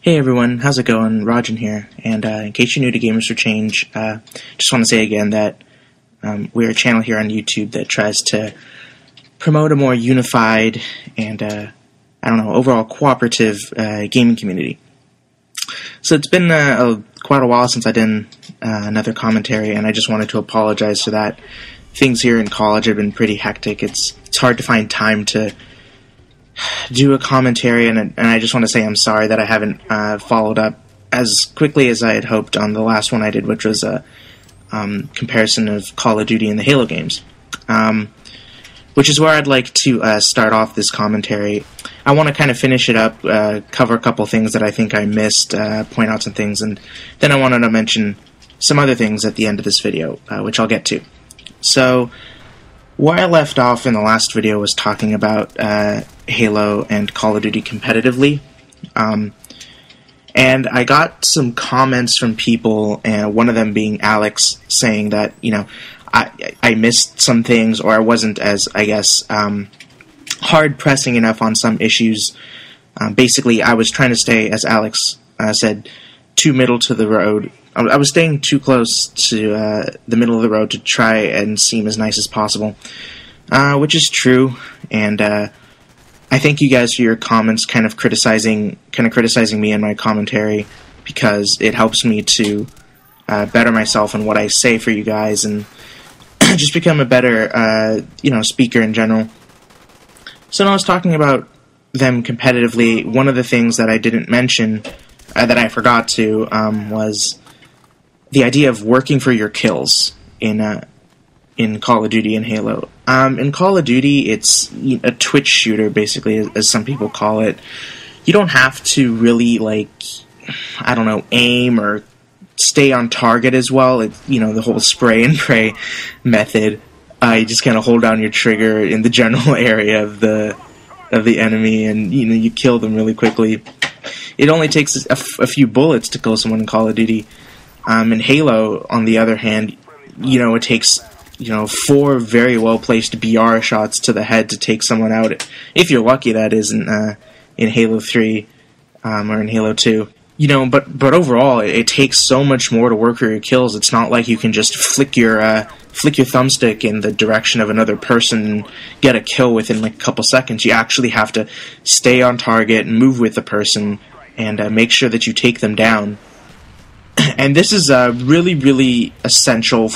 Hey everyone, how's it going? Rajan here, and in case you're new to Gamers for Change, just want to say again that we're a channel here on YouTube that tries to promote a more unified and, overall cooperative gaming community. So it's been quite a while since I did another commentary, and I just wanted to apologize for that. Things here in college have been pretty hectic. It's hard to find time to do a commentary, and I just want to say I'm sorry that I haven't followed up as quickly as I had hoped on the last one I did, which was a comparison of Call of Duty and the Halo games, which is where I'd like to start off this commentary. I want to kind of finish it up, cover a couple things that I think I missed, point out some things, and then I wanted to mention some other things at the end of this video, which I'll get to. So, where I left off in the last video was talking about Halo and Call of Duty competitively, and I got some comments from people, and one of them being Alex, saying that, you know, I missed some things, or I wasn't as, I guess, hard-pressing enough on some issues. Basically, I was trying to stay, as Alex said, too middle to the road. I was staying too close to the middle of the road to try and seem as nice as possible, which is true, and I thank you guys for your comments, kind of criticizing me and my commentary, because it helps me to better myself in what I say for you guys, and just become a better, speaker in general. So when I was talking about them competitively, one of the things that I didn't mention, that I forgot to, was the idea of working for your kills in Call of Duty and Halo. In Call of Duty, it's a twitch shooter, basically, as some people call it. You don't have to really, aim or stay on target as well. The whole spray and pray method. You just kind of hold down your trigger in the general area of the enemy, and you kill them really quickly. It only takes a few bullets to kill someone in Call of Duty. In Halo, on the other hand, it takes 4 very well-placed BR shots to the head to take someone out. If you're lucky, that is, in Halo 3 or in Halo 2. But overall, it takes so much more to work for your kills. It's not like you can just flick your thumbstick in the direction of another person and get a kill within a couple seconds. You actually have to stay on target and move with the person and make sure that you take them down. And this is really, really essential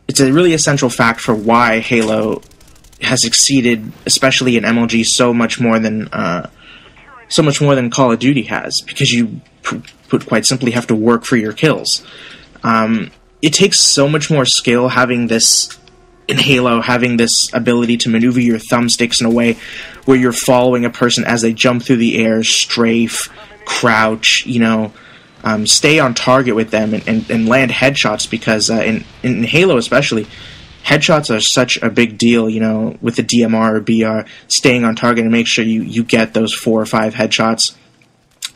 it's a really essential fact for why Halo has succeeded, especially in MLG, so much more than Call of Duty has, because you, put quite simply, have to work for your kills. It takes so much more skill having this in Halo, having this ability to maneuver your thumbsticks in a way where you're following a person as they jump through the air, strafe, crouch, stay on target with them and land headshots, because in Halo especially, headshots are such a big deal, with the DMR or BR, staying on target and make sure you get those 4 or 5 headshots.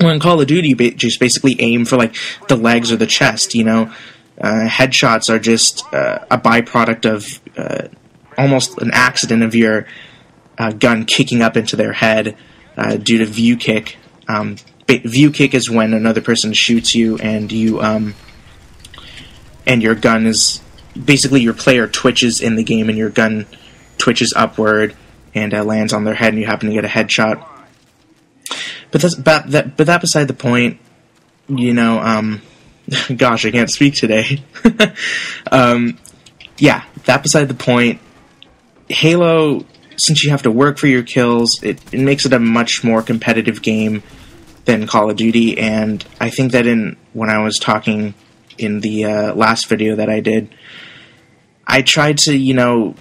Well, in Call of Duty, you just basically aim for, the legs or the chest, Headshots are just a byproduct of almost an accident of your gun kicking up into their head due to view kick. View kick is when another person shoots you and your gun is basically, your player twitches in the game and your gun twitches upward and lands on their head and you happen to get a headshot. But that beside the point, gosh, I can't speak today. That beside the point, Halo, since you have to work for your kills, it makes it a much more competitive game than Call of Duty, and I think that when I was talking in the last video that I did, I tried to,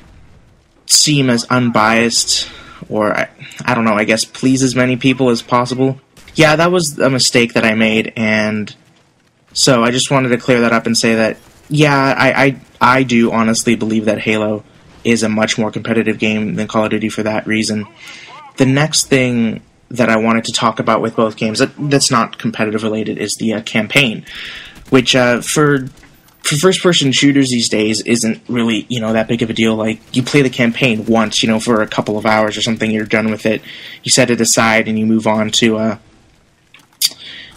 seem as unbiased, or, I guess please as many people as possible. Yeah, that was a mistake that I made, and so I just wanted to clear that up and say that, yeah, I do honestly believe that Halo is a much more competitive game than Call of Duty for that reason. The next thing that I wanted to talk about with both games that's not competitive related is the campaign, which for first-person shooters these days isn't really, that big of a deal. You play the campaign once, for a couple of hours or something, you're done with it, you set it aside and you move on to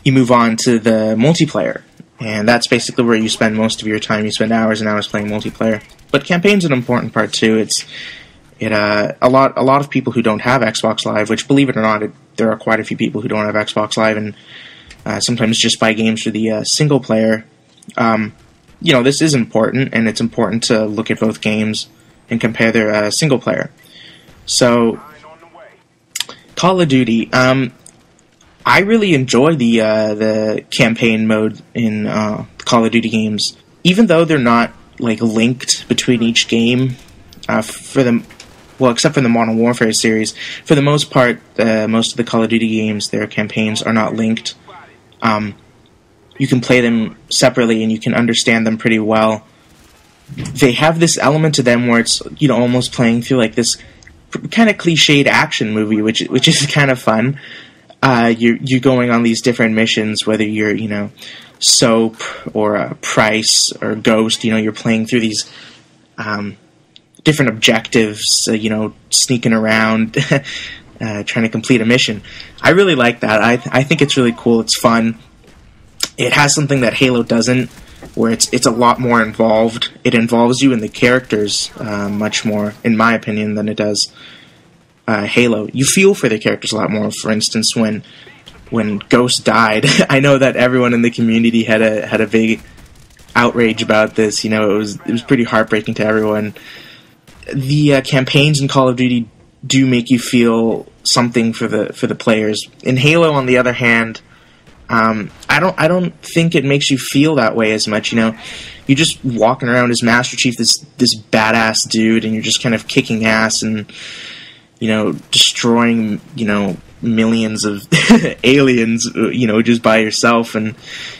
you move on to the multiplayer, and that's basically where you spend most of your time. You spend hours and hours playing multiplayer. But campaign's an important part too. A lot of people who don't have Xbox Live, which, believe it or not, there are quite a few people who don't have Xbox Live, and sometimes just buy games for the single player. This is important, and it's important to look at both games and compare their single player. So, Call of Duty. I really enjoy the campaign mode in Call of Duty games, even though they're not linked between each game. Except for the Modern Warfare series, for the most part, most of the Call of Duty games, their campaigns are not linked. You can play them separately, and you can understand them pretty well. They have this element to them where it's almost playing through this kind of cliched action movie, which is kind of fun. You're going on these different missions, whether you're Soap or Price or Ghost. You're playing through these different objectives. Sneaking around, trying to complete a mission. I really like that. I think it's really cool. It's fun. It has something that Halo doesn't, where it's a lot more involved. It involves you in the characters much more, in my opinion, than it does Halo. You feel for the characters a lot more. For instance, when Ghost died, I know that everyone in the community had a big outrage about this. It was pretty heartbreaking to everyone. The campaigns in Call of Duty do make you feel something for the players. In Halo, on the other hand, I don't think it makes you feel that way as much. You're just walking around as Master Chief, this badass dude, and you're just kind of kicking ass and destroying millions of aliens, just by yourself, and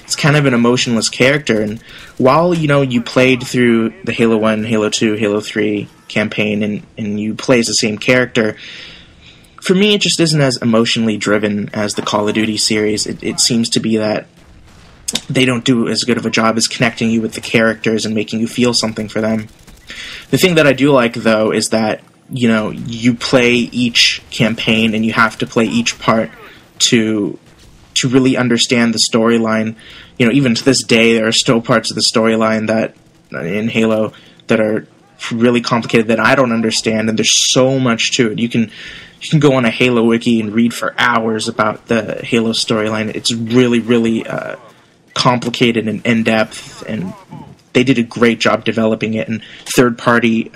it's kind of an emotionless character. And while you played through the Halo 1, Halo 2, Halo 3 campaign, and you play as the same character, for me, it just isn't as emotionally driven as the Call of Duty series. It seems to be that they don't do as good of a job as connecting you with the characters and making you feel something for them. The thing that I do like, though, is that, you play each campaign and you have to play each part to really understand the storyline. Even to this day, there are still parts of the storyline that in Halo that are really complicated that I don't understand, and there's so much to it. You can go on a Halo wiki and read for hours about the Halo storyline. It's really, really complicated and in-depth, and they did a great job developing it, and third-party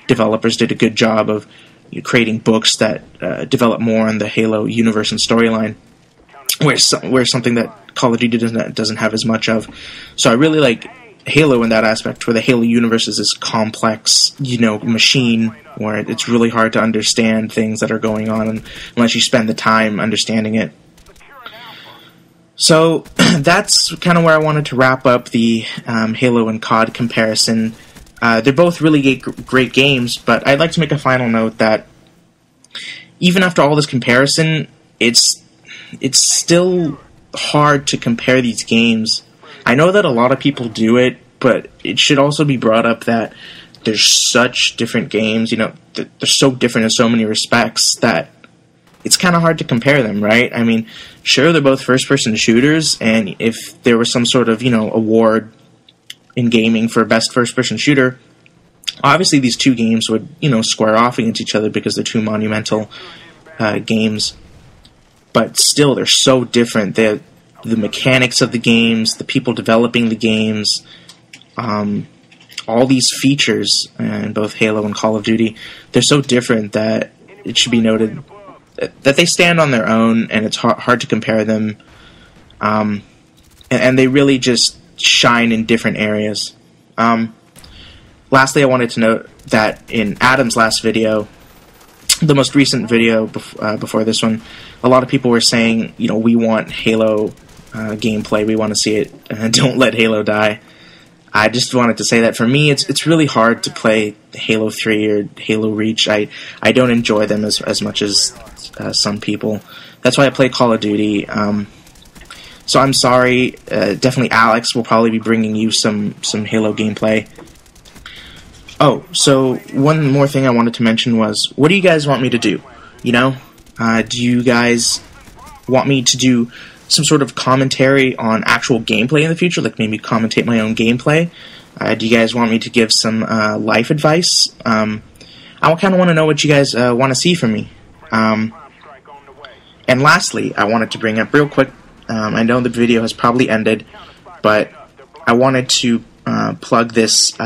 developers did a good job of creating books that develop more on the Halo universe and storyline, where something that Call of Duty doesn't have as much of. So I really like Halo in that aspect, where the Halo universe is this complex, machine where it's really hard to understand things that are going on unless you spend the time understanding it. So that's kind of where I wanted to wrap up the Halo and CoD comparison. They're both really great games, but I'd like to make a final note that even after all this comparison, it's still hard to compare these games. I know that a lot of people do it, but it should also be brought up that there's such different games, they're so different in so many respects that it's kind of hard to compare them, right? I mean, sure, they're both first-person shooters, and if there was some sort of, award in gaming for best first-person shooter, obviously these two games would, square off against each other because they're two monumental games. But still, they're so different. The mechanics of the games, the people developing the games, all these features in both Halo and Call of Duty, they're so different that it should be noted that they stand on their own, and it's hard to compare them. And they really just shine in different areas. Lastly, I wanted to note that in Adam's last video, the most recent video before this one, a lot of people were saying, we want Halo gameplay, we want to see it, don't let Halo die. I just wanted to say that for me, it's really hard to play Halo 3 or Halo Reach. I don't enjoy them as much as some people. That's why I play Call of Duty. So I'm sorry. Definitely Alex will probably be bringing you some Halo gameplay. Oh, so one more thing I wanted to mention was, what do you guys want me to do? Do you guys want me to do some sort of commentary on actual gameplay in the future, like maybe commentate my own gameplay. Do you guys want me to give some life advice? I kind of want to know what you guys want to see from me. And lastly, I wanted to bring up real quick, I know the video has probably ended, but I wanted to plug this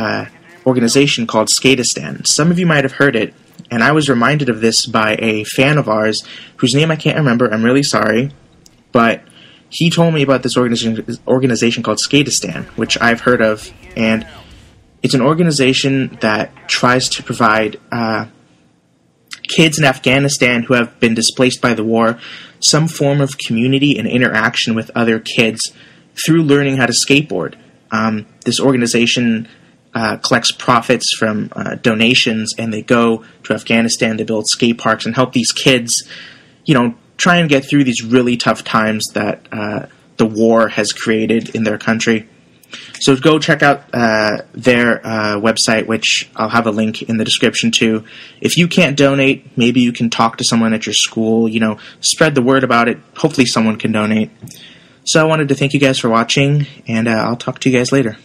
organization called Skateistan. Some of you might have heard it, and I was reminded of this by a fan of ours, whose name I can't remember, I'm really sorry, but he told me about this organization called Skateistan, which I've heard of, and it's an organization that tries to provide kids in Afghanistan who have been displaced by the war some form of community and interaction with other kids through learning how to skateboard. This organization collects profits from donations, and they go to Afghanistan to build skate parks and help these kids, try and get through these really tough times that the war has created in their country. So go check out their website, which I'll have a link in the description too. If you can't donate, maybe you can talk to someone at your school, spread the word about it. Hopefully someone can donate. So I wanted to thank you guys for watching, and I'll talk to you guys later.